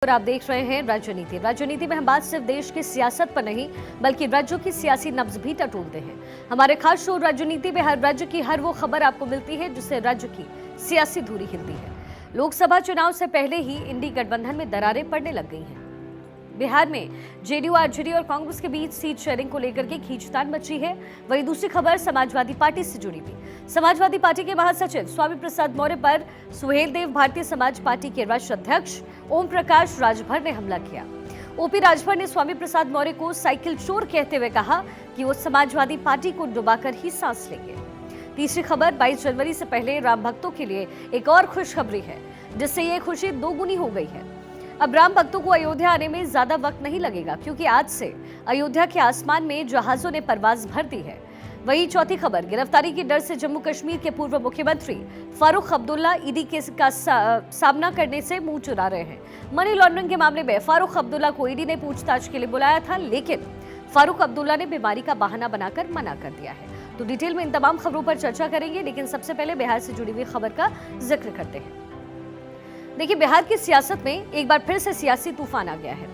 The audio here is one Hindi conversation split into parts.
और आप देख रहे हैं राजनीति। राजनीति में हम बात सिर्फ देश की सियासत पर नहीं बल्कि राज्यों की सियासी नब्ज भी टटोलते हैं। हमारे खास शो राजनीति में हर राज्य की हर वो खबर आपको मिलती है जिससे राज्य की सियासी धुरी हिलती है। लोकसभा चुनाव से पहले ही इंडी गठबंधन में दरारें पड़ने लग गई हैं। बिहार में जेडीयू, आरजेडी और कांग्रेस के बीच सीट शेयरिंग को लेकर के खींचतान मची है। वहीं दूसरी खबर समाजवादी पार्टी से जुड़ी हुई। समाजवादी पार्टी के महासचिव स्वामी प्रसाद मौर्य पर सुहेल देव भारतीय समाज पार्टी के राष्ट्रीय अध्यक्ष ओम प्रकाश राजभर ने हमला किया। ओपी राजभर ने स्वामी प्रसाद मौर्य को साइकिल चोर कहते हुए कहा कि वो समाजवादी पार्टी को डुबाकर ही सांस लेंगे। तीसरी खबर 22 जनवरी से पहले राम भक्तों के लिए एक और खुशखबरी है जिससे ये खुशी दोगुनी हो गई है। अब राम भक्तों को अयोध्या आने में ज्यादा वक्त नहीं लगेगा क्योंकि आज से अयोध्या के आसमान में जहाजों ने परवाज भर दी है। वहीं चौथी खबर, गिरफ्तारी के डर से जम्मू कश्मीर के पूर्व मुख्यमंत्री फारूक अब्दुल्ला ईडी केस का सामना करने से मुंह चुरा रहे हैं। मनी लॉन्ड्रिंग के मामले में फारूक अब्दुल्ला को ईडी ने पूछताछ के लिए बुलाया था, लेकिन फारूक अब्दुल्ला ने बीमारी का बहाना बनाकर मना कर दिया है। तो डिटेल में इन तमाम खबरों पर चर्चा करेंगे, लेकिन सबसे पहले बिहार से जुड़ी हुई खबर का जिक्र करते हैं। देखिए, बिहार की सियासत में एक बार फिर से सियासी तूफान आ गया है।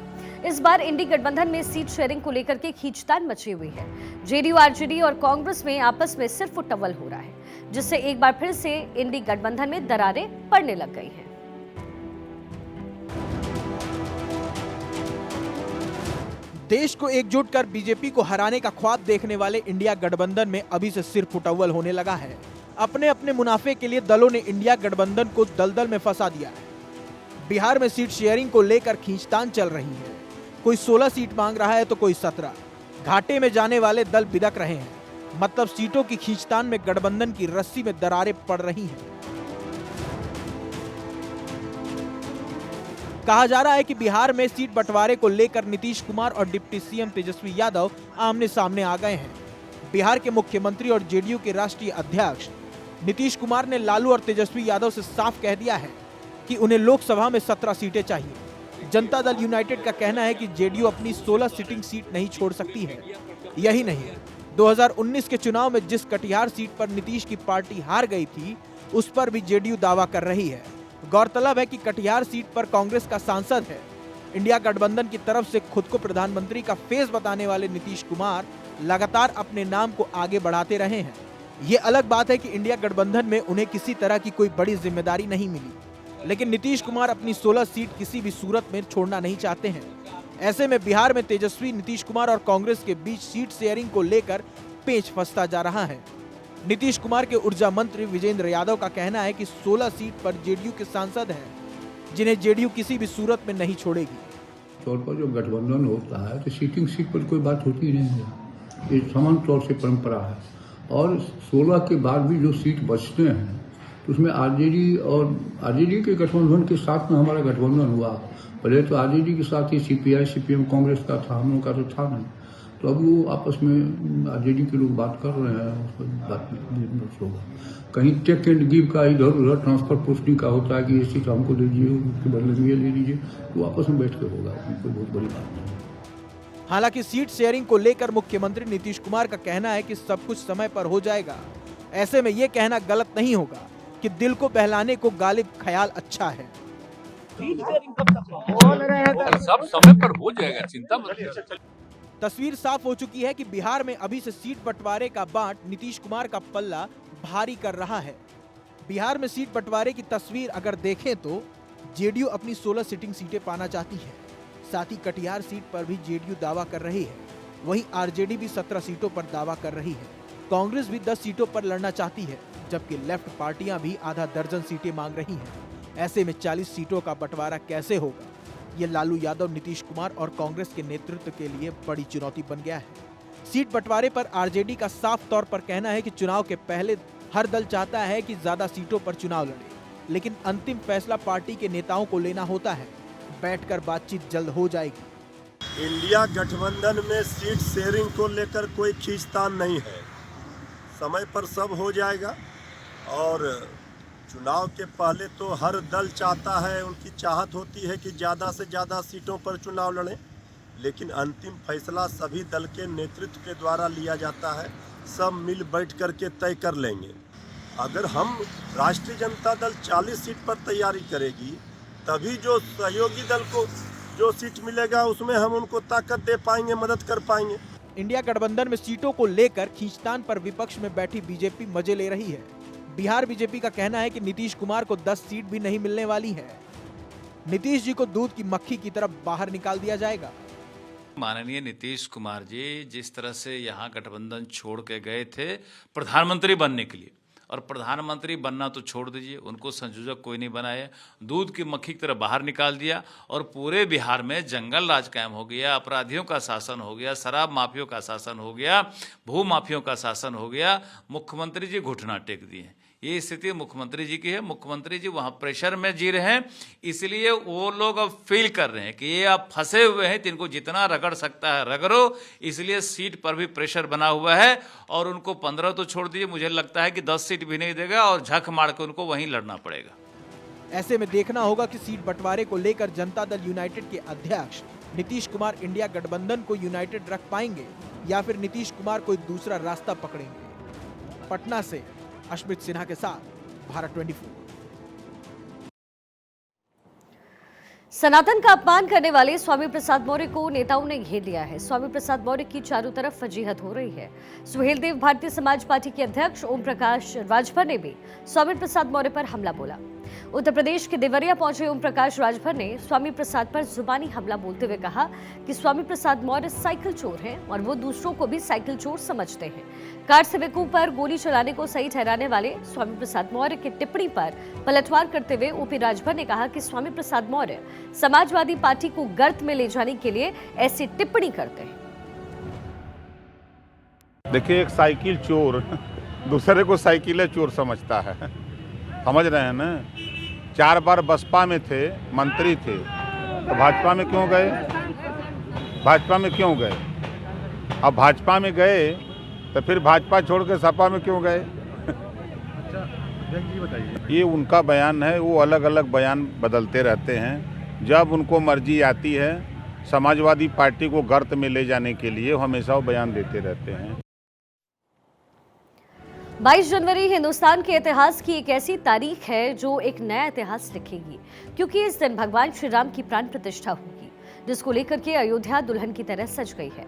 इस बार इंडी गठबंधन में सीट शेयरिंग को लेकर के खींचतान मची हुई है। जेडीयू, आरजेडी और कांग्रेस में आपस में सिर्फ टवल हो रहा है, जिससे एक बार फिर से इंडी गठबंधन में दरारें पड़ने लग गई हैं। देश को एकजुट कर बीजेपी को हराने का ख्वाब देखने वाले इंडिया गठबंधन में अभी से सिर फुटअव्वल होने लगा है। अपने अपने मुनाफे के लिए दलों ने इंडिया गठबंधन को दलदल में फंसा दिया है। बिहार में सीट शेयरिंग को लेकर खींचतान चल रही है। कोई 16 सीट मांग रहा है तो कोई 17। घाटे में जाने वाले दल बिदक रहे हैं। मतलब सीटों की खींचतान में गठबंधन की रस्सी में दरारें पड़ रही हैं। कहा जा रहा है कि बिहार में सीट बंटवारे को लेकर नीतीश कुमार और डिप्टी सीएम तेजस्वी यादव आमने सामने आ गए हैं। बिहार के मुख्यमंत्री और जेडीयू के राष्ट्रीय अध्यक्ष नीतीश कुमार ने लालू और तेजस्वी यादव से साफ कह दिया है कि उन्हें लोकसभा में 17 सीटें चाहिए। जनता दल यूनाइटेड का कहना है कि जेडीयू अपनी 16 सिटिंग सीट नहीं छोड़ सकती है। यही नहीं, 2019 के चुनाव में जिस कटिहार सीट पर नीतीश की पार्टी हार गई थी, उस पर भी जेडीयू दावा कर रही है। गौरतलब है कि कटिहार सीट पर कांग्रेस का सांसद है। इंडिया गठबंधन की तरफ से खुद को प्रधानमंत्री का फेस बताने वाले नीतीश कुमार लगातार अपने नाम को आगे बढ़ाते रहे हैं। ये अलग बात है कि इंडिया गठबंधन में उन्हें किसी तरह की कोई बड़ी जिम्मेदारी नहीं मिली, लेकिन नीतीश कुमार अपनी 16 सीट किसी भी सूरत में छोड़ना नहीं चाहते हैं। ऐसे में बिहार में तेजस्वी, नीतीश कुमार और कांग्रेस के बीच सीट शेयरिंग को लेकर पेच फंसता जा रहा है। नीतीश कुमार के ऊर्जा मंत्री विजेंद्र यादव का कहना है कि 16 सीट पर जेडीयू के सांसद हैं, जिन्हें जेडीयू किसी भी सूरत में नहीं छोड़ेगी। तौर पर जो गठबंधन होता है तो सीटिंग सीट पर कोई बात होती नहीं है, ये समान तौर से परंपरा है। और 16 के बाद भी जो सीट बचते हैं तो उसमें आरजेडी के गठबंधन के साथ में हमारा गठबंधन हुआ। पहले तो आरजेडी के साथ ही सीपीआई, सीपीएम, कांग्रेस का था, हम लोग का तो था नहीं। तो अब वो आपस में आरजेडी के लोग बात कर रहे हैं, उस पर बात होगा। कहीं टेक एंड गिव का इधर उधर ट्रांसफर पोस्टिंग का होता है कि ये सीट हमको दे दीजिए, उसके बदले में ये ले लीजिए, तो आपस में बैठ के होगा, कोई बहुत बड़ी बात नहीं। हालांकि सीट शेयरिंग को लेकर मुख्यमंत्री नीतीश कुमार का कहना है कि सब कुछ समय पर हो जाएगा। ऐसे में ये कहना गलत नहीं होगा कि दिल को बहलाने को गालिब ख्याल अच्छा है। सब समय पर हो जाएगा, चिंता मत करिए। तस्वीर साफ हो चुकी है कि बिहार में अभी से सीट बंटवारे का बांट नीतीश कुमार का पल्ला भारी कर रहा है। बिहार में सीट बंटवारे की तस्वीर अगर देखें तो जेडीयू अपनी 16 सिटिंग सीटें पाना चाहती है। साथ ही कटिहार सीट पर भी जेडीयू दावा कर रही है। वहीं आरजेडी भी 17 सीटों पर दावा कर रही है। कांग्रेस भी 10 सीटों पर लड़ना चाहती है, जबकि लेफ्ट पार्टियां भी आधा दर्जन सीटें मांग रही हैं। ऐसे में 40 सीटों का बंटवारा कैसे होगा, ये लालू यादव, नीतीश कुमार और कांग्रेस के नेतृत्व के लिए बड़ी चुनौती बन गया है। सीट बंटवारे पर आरजेडी का साफ तौर पर कहना है कि चुनाव के पहले हर दल चाहता है कि ज्यादा सीटों पर चुनाव लड़े, लेकिन अंतिम फैसला पार्टी के नेताओं को लेना होता है। बैठकर बातचीत जल्द हो जाएगी। इंडिया गठबंधन में सीट शेयरिंग को लेकर कोई खींचतान नहीं है, समय पर सब हो जाएगा। और चुनाव के पहले तो हर दल चाहता है, उनकी चाहत होती है कि ज़्यादा से ज़्यादा सीटों पर चुनाव लड़ें, लेकिन अंतिम फैसला सभी दल के नेतृत्व के द्वारा लिया जाता है। सब मिल बैठ कर के तय कर लेंगे। अगर हम राष्ट्रीय जनता दल 40 सीट पर तैयारी करेगी तभी जो सहयोगी दल को जो सीट मिलेगा उसमें हम उनको ताकत दे पाएंगे, मदद कर पाएंगे। इंडिया गठबंधन में सीटों को लेकर खींचतान पर विपक्ष में बैठी बीजेपी मजे ले रही है। बिहार बीजेपी का कहना है कि नीतीश कुमार को 10 सीट भी नहीं मिलने वाली है। नीतीश जी को दूध की मक्खी की तरफ बाहर निकाल दिया जाएगा। माननीय नीतीश कुमार जी जिस तरह से यहाँ गठबंधन छोड़ के गए थे प्रधानमंत्री बनने के लिए, और प्रधानमंत्री बनना तो छोड़ दीजिए, उनको संयोजक कोई नहीं बनाया, दूध की मक्खी की तरह बाहर निकाल दिया और पूरे बिहार में जंगल राज कायम हो गया, अपराधियों का शासन हो गया, शराब माफियों का शासन हो गया, भू माफियों का शासन हो गया। मुख्यमंत्री जी घुटना टेक दिए। ये स्थिति मुख्यमंत्री जी की है। मुख्यमंत्री जी वहाँ प्रेशर में जी रहे हैं, इसलिए वो लोग अब फील कर रहे हैं कि ये आप फंसे हुए हैं, तो इनको जितना रगड़ सकता है रगड़ो, इसलिए सीट पर भी प्रेशर बना हुआ है। और उनको 15 तो छोड़ दीजिए, मुझे लगता है कि 10 सीट भी नहीं देगा और झक मार के उनको वहीं लड़ना पड़ेगा। ऐसे में देखना होगा कि सीट बंटवारे को लेकर जनता दल यूनाइटेड के अध्यक्ष नीतीश कुमार इंडिया गठबंधन को यूनाइटेड रख पाएंगे या फिर नीतीश कुमार कोई दूसरा रास्ता पकड़ेंगे। पटना से अश्मित सिन्हा के साथ भारत 24। सनातन का अपमान करने वाले स्वामी प्रसाद मौर्य को नेताओं ने घेर लिया है। स्वामी प्रसाद मौर्य की चारों तरफ फजीहत हो रही है। सुहेल देव भारतीय समाज पार्टी के अध्यक्ष ओम प्रकाश राजभर ने भी स्वामी प्रसाद मौर्य पर हमला बोला। उत्तर प्रदेश के देवरिया पहुंचे ओम प्रकाश राजभर ने स्वामी प्रसाद पर जुबानी हमला बोलते हुए कहा कि स्वामी प्रसाद मौर्य साइकिल चोर हैं और वो दूसरों को भी साइकिल चोर समझते हैं। कार सेवकों पर गोली चलाने को सही ठहराने वाले स्वामी प्रसाद मौर्य की टिप्पणी पर पलटवार करते हुए ओपी राजभर ने कहा कि स्वामी प्रसाद मौर्य समाजवादी पार्टी को गर्त में ले जाने के लिए ऐसी टिप्पणी करते हैं। देखिए, एक साइकिल चोर दूसरे को साइकिल चोर समझता है, समझ रहे हैं ना। 4 बार बसपा में थे, मंत्री थे, तो भाजपा में क्यों गए? भाजपा में क्यों गए? अब भाजपा में गए तो फिर भाजपा छोड़ के सपा में क्यों गए? ये उनका बयान है, वो अलग अलग बयान बदलते रहते हैं। जब उनको मर्जी आती है समाजवादी पार्टी को गर्त में ले जाने के लिए, वो हमेशा वो बयान देते रहते हैं। 22 जनवरी हिंदुस्तान के इतिहास की एक ऐसी तारीख है जो एक नया इतिहास लिखेगी, क्योंकि इस दिन भगवान श्री राम की प्राण प्रतिष्ठा होगी, जिसको लेकर के अयोध्या दुल्हन की तरह सज गई है।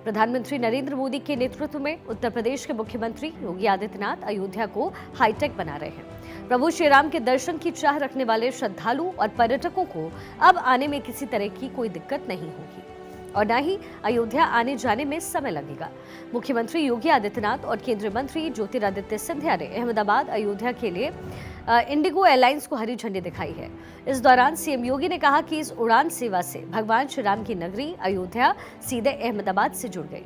प्रधानमंत्री नरेंद्र मोदी के नेतृत्व में उत्तर प्रदेश के मुख्यमंत्री योगी आदित्यनाथ अयोध्या को हाईटेक बना रहे हैं। प्रभु श्री राम के दर्शन की चाह रखने वाले श्रद्धालु और पर्यटकों को अब आने में किसी तरह की कोई दिक्कत नहीं होगी और न ही अयोध्या आने जाने में समय लगेगा। मुख्यमंत्री योगी आदित्यनाथ और केंद्रीय मंत्री ज्योतिरादित्य सिंधिया ने अहमदाबाद अयोध्या के लिए इंडिगो एयरलाइंस को हरी झंडी दिखाई है। इस दौरान सीएम योगी ने कहा कि इस उड़ान सेवा से भगवान श्री राम की नगरी अयोध्या सीधे अहमदाबाद से जुड़ गई।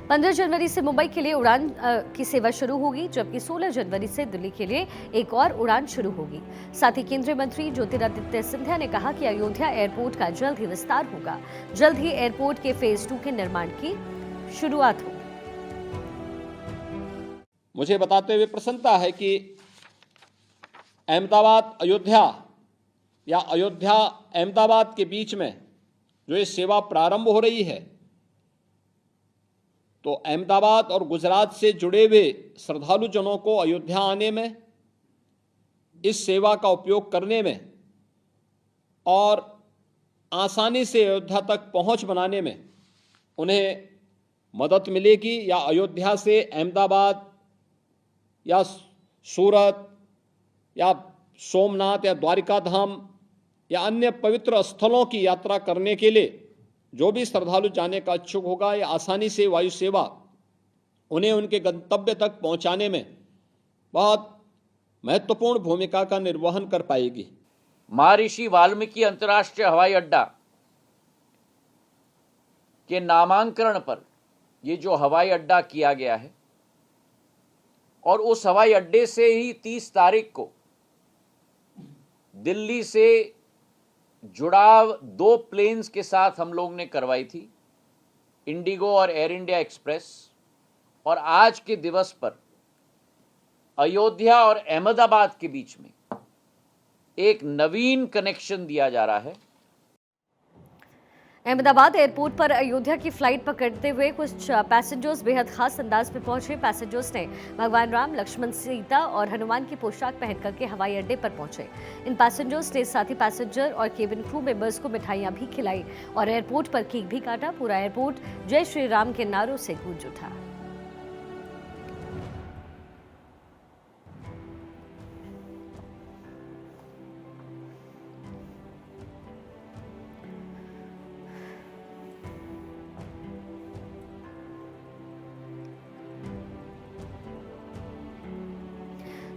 15 जनवरी से मुंबई के लिए उड़ान की सेवा शुरू होगी, जबकि 16 जनवरी से दिल्ली के लिए एक और उड़ान शुरू होगी। साथ ही केंद्रीय मंत्री ज्योतिरादित्य सिंधिया ने कहा कि अयोध्या एयरपोर्ट का जल्द ही विस्तार होगा। जल्द ही एयरपोर्ट के फेज 2 के निर्माण की शुरुआत होगी। मुझे बताते हुए प्रसन्नता है कि अहमदाबाद अयोध्या या अयोध्या अहमदाबाद के बीच में जो ये सेवा प्रारंभ हो रही है, तो अहमदाबाद और गुजरात से जुड़े हुए श्रद्धालु जनों को अयोध्या आने में, इस सेवा का उपयोग करने में और आसानी से अयोध्या तक पहुंच बनाने में उन्हें मदद मिलेगी। या अयोध्या से अहमदाबाद या सूरत या सोमनाथ या द्वारिका धाम या अन्य पवित्र स्थलों की यात्रा करने के लिए जो भी श्रद्धालु जाने का इच्छुक होगा, या आसानी से वायु सेवा उन्हें उनके गंतव्य तक पहुंचाने में बहुत महत्वपूर्ण भूमिका का निर्वहन कर पाएगी। महर्षि वाल्मीकि अंतर्राष्ट्रीय हवाई अड्डा के नामांकन पर ये जो हवाई अड्डा किया गया है, और उस हवाई अड्डे से ही 30 तारीख को दिल्ली से जुड़ाव 2 प्लेन्स के साथ हम लोग ने करवाई थी, इंडिगो और एयर इंडिया एक्सप्रेस। और आज के दिवस पर अयोध्या और अहमदाबाद के बीच में एक नवीन कनेक्शन दिया जा रहा है। अहमदाबाद एयरपोर्ट पर अयोध्या की फ्लाइट पकड़ते हुए कुछ पैसेंजर्स बेहद खास अंदाज में पहुंचे। पैसेंजर्स ने भगवान राम, लक्ष्मण, सीता और हनुमान की पोशाक पहन करके हवाई अड्डे पर पहुंचे। इन पैसेंजर्स ने साथी पैसेंजर और केबिन क्रू मेंबर्स को मिठाइयां भी खिलाई और एयरपोर्ट पर केक भी काटा। पूरा एयरपोर्ट जय श्री राम के नारों से गूंज उठा।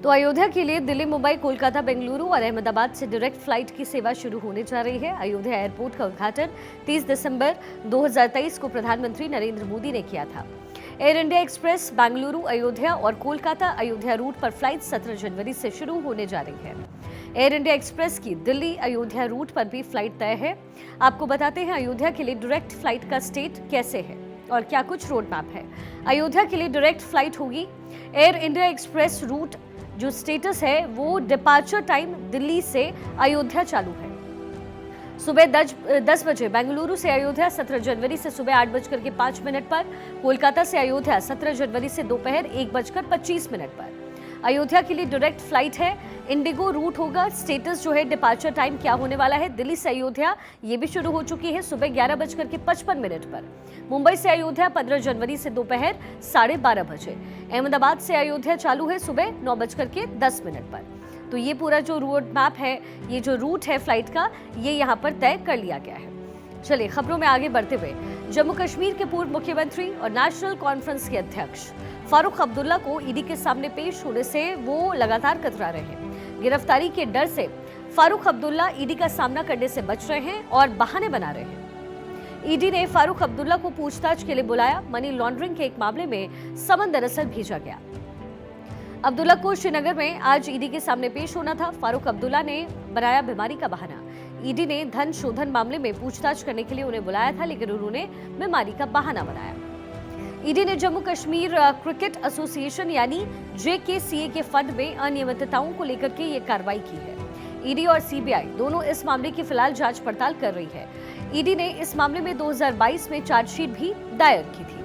तो अयोध्या के लिए दिल्ली, मुंबई, कोलकाता, बेंगलुरु और अहमदाबाद से डायरेक्ट फ्लाइट की सेवा शुरू होने जा रही है। अयोध्या एयरपोर्ट का उद्घाटन 30 दिसंबर 2023 को प्रधानमंत्री नरेंद्र मोदी ने किया था। Air India express Bengaluru, Ayodhya और कोलकाता अयोध्या रूट पर फ्लाइट 17 जनवरी से शुरू होने जा रही है। एयर इंडिया एक्सप्रेस की दिल्ली अयोध्या रूट पर भी फ्लाइट तय है। आपको बताते हैं अयोध्या के लिए डायरेक्ट फ्लाइट का स्टेट कैसे है और क्या कुछ रोड मैप है। अयोध्या के लिए डायरेक्ट फ्लाइट होगी। एयर इंडिया एक्सप्रेस रूट जो स्टेटस है वो डिपार्चर टाइम दिल्ली से अयोध्या चालू है। सुबह 10 बजे बेंगलुरु से अयोध्या 17 जनवरी से सुबह 8:05 पर, कोलकाता से अयोध्या 17 जनवरी से दोपहर 1:25 पर। अयोध्या के लिए डायरेक्ट फ्लाइट है। इंडिगो रूट होगा। स्टेटस जो है डिपार्चर टाइम क्या होने वाला है, दिल्ली से अयोध्या ये भी शुरू हो चुकी है सुबह 11:55 पर। मुंबई से अयोध्या 15 जनवरी से दोपहर 12:30 बजे। अहमदाबाद से अयोध्या चालू है सुबह 9:10 पर। तो ये पूरा जो रोड मैप है, ये जो रूट है फ्लाइट का, ये यहाँ पर तय कर लिया गया है। चलिए खबरों में आगे बढ़ते हुए, जम्मू कश्मीर के पूर्व मुख्यमंत्री और नेशनल कॉन्फ्रेंस के अध्यक्ष फारूक अब्दुल्ला को ईडी के सामने पेश होने से वो लगातार कतरा रहे हैं। गिरफ्तारी के डर से फारूक अब्दुल्ला ईडी का सामना करने से बच रहे हैं और बहाने बना रहे हैं। ईडी ने फारूक अब्दुल्ला को पूछताछ के लिए बुलाया। मनी लॉन्ड्रिंग के एक मामले में समन दरअसल भेजा गया। अब्दुल्ला को श्रीनगर में आज ईडी के सामने पेश होना था। फारूक अब्दुल्ला ने बनाया बीमारी का बहाना। ईडी ने धन शोधन मामले में पूछताछ करने के लिए उन्हें बुलाया था, लेकिन उन्होंने बीमारी का बहाना बनाया। ईडी ने जम्मू कश्मीर क्रिकेट एसोसिएशन यानी JKCA के फंड में अनियमितताओं को लेकर के ये कार्रवाई की है। ईडी और सीबीआई दोनों इस मामले की फिलहाल जांच पड़ताल कर रही है। ईडी ने इस मामले में 2022 में चार्जशीट भी दायर की थी।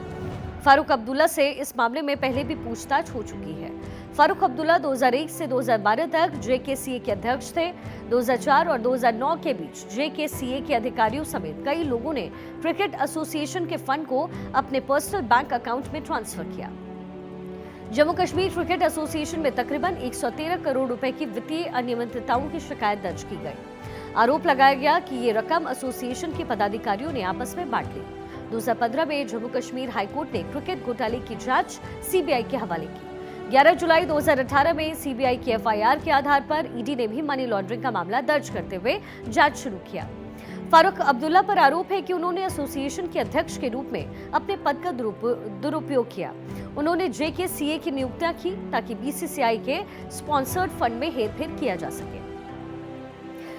फारूक अब्दुल्ला से इस मामले में पहले भी पूछताछ हो चुकी है। फारूक अब्दुल्ला 2001 से 2012 तक JKCA के अध्यक्ष थे। 2004 और 2009 के बीच JKCA के अधिकारियों समेत कई लोगों ने क्रिकेट एसोसिएशन के फंड को अपने पर्सनल बैंक अकाउंट में ट्रांसफर किया। जम्मू कश्मीर क्रिकेट एसोसिएशन में तकरीबन 113 करोड़ रुपए की वित्तीय अनियमितताओं की शिकायत दर्ज की गई। आरोप लगाया गया कि ये रकम एसोसिएशन के पदाधिकारियों ने आपस में बांट ली। 2015 में जम्मू कश्मीर हाईकोर्ट ने क्रिकेट घोटाले की जांच सीबीआई के हवाले की। 11 जुलाई 2018 में सीबीआई की FIR के आधार पर ईडी ने भी मनी लॉन्ड्रिंग का मामला दर्ज करते हुए जांच शुरू किया। फारूक अब्दुल्ला पर आरोप है कि उन्होंने एसोसिएशन के अध्यक्ष के रूप में अपने पद का दुरुपयोग किया। उन्होंने JKCA की नियुक्तियां की ताकि BCCI के स्पॉन्सर्ड फंड में हेरफेर किया जा सके।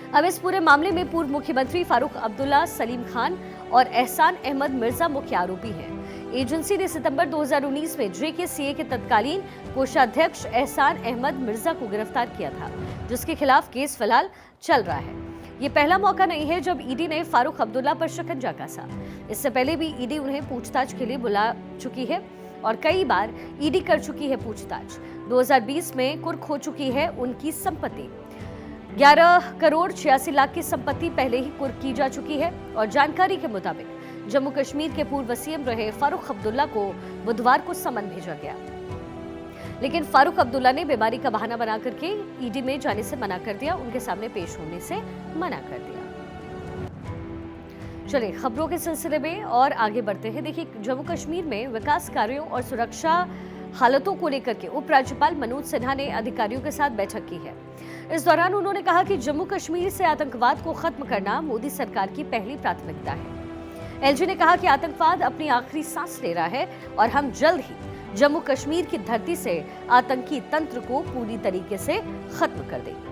अब इस पूरे मामले में पूर्व मुख्यमंत्री फारूक अब्दुल्ला, सलीम खान और एहसान अहमद मिर्जा मुख्य आरोपी हैं। एजेंसी ने सितंबर 2019 में JKCA के तत्कालीन कोषाध्यक्ष एहसान अहमद मिर्जा को गिरफ्तार किया था, जिसके खिलाफ केस फिलहाल चल रहा है। ये पहला मौका नहीं है जब ईडी ने फारूक अब्दुल्ला पर शिकंजा कसा। इससे पहले भी ईडी उन्हें पूछताछ के लिए बुला चुकी है और कई बार ईडी कर चुकी है पूछताछ। 2020 में कुर्क हो चुकी है उनकी संपत्ति। 11 करोड़ 86 लाख की संपत्ति पहले ही कुर्क की जा चुकी है और जानकारी के मुताबिक जम्मू कश्मीर के पूर्व सीएम रहे फारूक अब्दुल्ला को बुधवार को समन भेजा गया, लेकिन फारूक अब्दुल्ला ने बीमारी का बहाना बना करके ईडी में जाने से मना कर दिया, उनके सामने पेश होने से मना कर दिया। चलिए खबरों के सिलसिले में और आगे बढ़ते हैं। देखिए, जम्मू कश्मीर में विकास कार्यों और सुरक्षा हालतों को लेकर के उपराज्यपाल मनोज सिन्हा ने अधिकारियों के साथ बैठक की है। इस दौरान उन्होंने कहा कि जम्मू कश्मीर से आतंकवाद को खत्म करना मोदी सरकार की पहली प्राथमिकता है। एलजी ने कहा कि आतंकवाद अपनी आखिरी सांस ले रहा है और हम जल्द ही जम्मू कश्मीर की धरती से आतंकी तंत्र को पूरी तरीके से खत्म कर देंगे।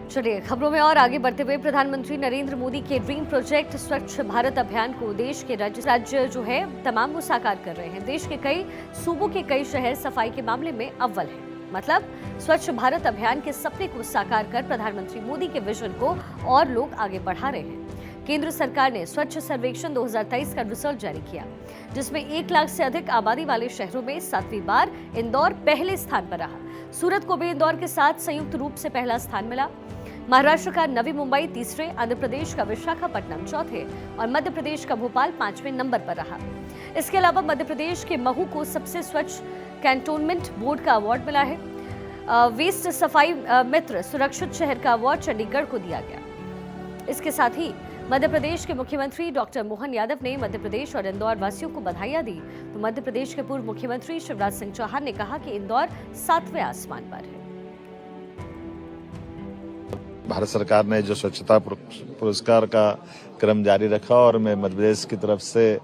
चलिए खबरों में और आगे बढ़ते हुए प्रधानमंत्री नरेंद्र मोदी के ड्रीम प्रोजेक्ट स्वच्छ भारत अभियान को देश के राज्य जो है तमाम वो साकार कर रहे हैं। देश के कई सूबों के कई शहर सफाई के मामले में अव्वल हैं। मतलब स्वच्छ भारत अभियान के सपने को साकार कर प्रधानमंत्री मोदी के विजन को और लोग आगे बढ़ा रहे हैं। केंद्र सरकार ने स्वच्छ सर्वेक्षण 2023 का रिजल्ट जारी किया, जिसमें 1 लाख से अधिक आबादी वाले शहरों में 7वीं बार इंदौर पहले स्थान पर रहा। सूरत को भी इंदौर के साथ संयुक्त रूप से पहला स्थान मिला। महाराष्ट्र का नवी मुंबई तीसरे, आंध्र प्रदेश का विशाखापट्टनम चौथे और मध्य प्रदेश का भोपाल 5वें नंबर पर रहा। इसके अलावा मध्य प्रदेश के महू को सबसे स्वच्छ कैंटोनमेंट बोर्ड का अवार्ड मिला है। वेस्ट सफाई मित्र सुरक्षित शहर का अवार्ड चंडीगढ़ को दिया गया। इसके साथ ही मध्य प्रदेश के मुख्यमंत्री डॉक्टर मोहन यादव ने मध्य प्रदेश और इंदौर वासियों को बधाइयां दी, तो मध्य प्रदेश के पूर्व मुख्यमंत्री शिवराज सिंह चौहान ने कहा कि इंदौर 7वें आसमान पर है। भारत सरकार ने जो स्वच्छता पुरस्कार का क्रम जारी रखा और मैं मध्य प्रदेश की तरफ से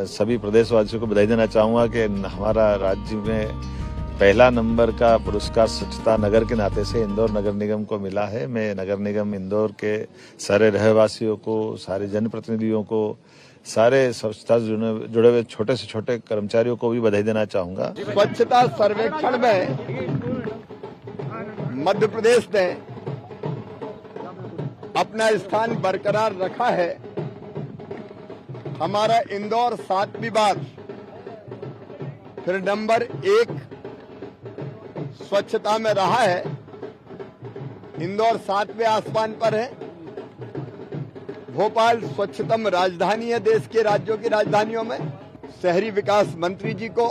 सभी प्रदेशवासियों को बधाई देना चाहूँगा कि हमारा राज्य में पहला नंबर का पुरस्कार स्वच्छता नगर के नाते से इंदौर नगर निगम को मिला है। मैं नगर निगम इंदौर के सारे रहवासियों को, सारे जनप्रतिनिधियों को, सारे स्वच्छता से जुड़े हुए छोटे से छोटे कर्मचारियों को भी बधाई देना चाहूँगा। स्वच्छता सर्वेक्षण में मध्य प्रदेश ने अपना स्थान बरकरार रखा है। हमारा इंदौर 7वीं बार फिर नंबर 1 स्वच्छता में रहा है। इंदौर 7वें आसमान पर है। भोपाल स्वच्छतम राजधानी है देश के राज्यों की राजधानियों में। शहरी विकास मंत्री जी को,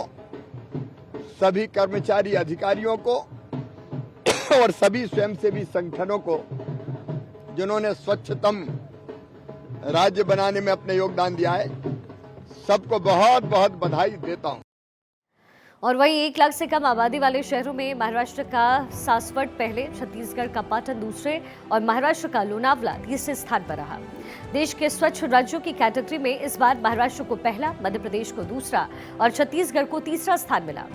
सभी कर्मचारी अधिकारियों को और सभी स्वयंसेवी संगठनों को जिन्होंने स्वच्छतम राज्य बनाने में अपने योगदान दिया है, सबको बहुत बहुत बधाई देता हूं। और वहीं 1 लाख से कम आबादी वाले शहरों में महाराष्ट्र का सासवड पहले, छत्तीसगढ़ का पाटन दूसरे और महाराष्ट्र का लोनावला तीसरे स्थान पर रहा। देश के स्वच्छ राज्यों की कैटेगरी में इस बार महाराष्ट्र को पहला, मध्य प्रदेश को दूसरा और छत्तीसगढ़ को तीसरा स्थान मिला।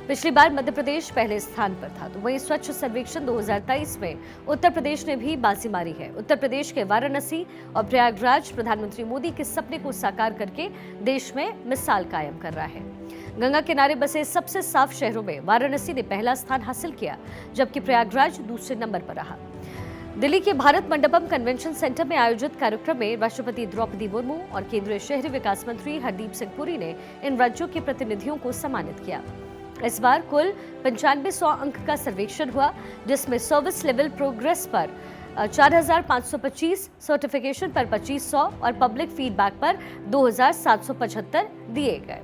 पिछली बार मध्य प्रदेश पहले स्थान पर था। तो वहीं स्वच्छ सर्वेक्षण 2023 में उत्तर प्रदेश ने भी बाजी मारी है। उत्तर प्रदेश के वाराणसी और प्रयागराज प्रधानमंत्री मोदी के सपने को साकार करके देश में मिसाल कायम कर रहा है। गंगा किनारे बसे सबसे साफ शहरों में वाराणसी ने पहला स्थान हासिल किया, जबकि प्रयागराज दूसरे नंबर पर रहा। दिल्ली के भारत मंडपम कन्वेंशन सेंटर में आयोजित कार्यक्रम में राष्ट्रपति द्रौपदी मुर्मू और केंद्रीय शहरी विकास मंत्री हरदीप सिंह पुरी ने इन राज्यों के प्रतिनिधियों को सम्मानित किया। इस बार कुल 9500 अंक का सर्वेक्षण हुआ, जिसमें सर्विस लेवल प्रोग्रेस पर 4525, सर्टिफिकेशन पर 2500 और पब्लिक फीडबैक पर 2775 दिए गए।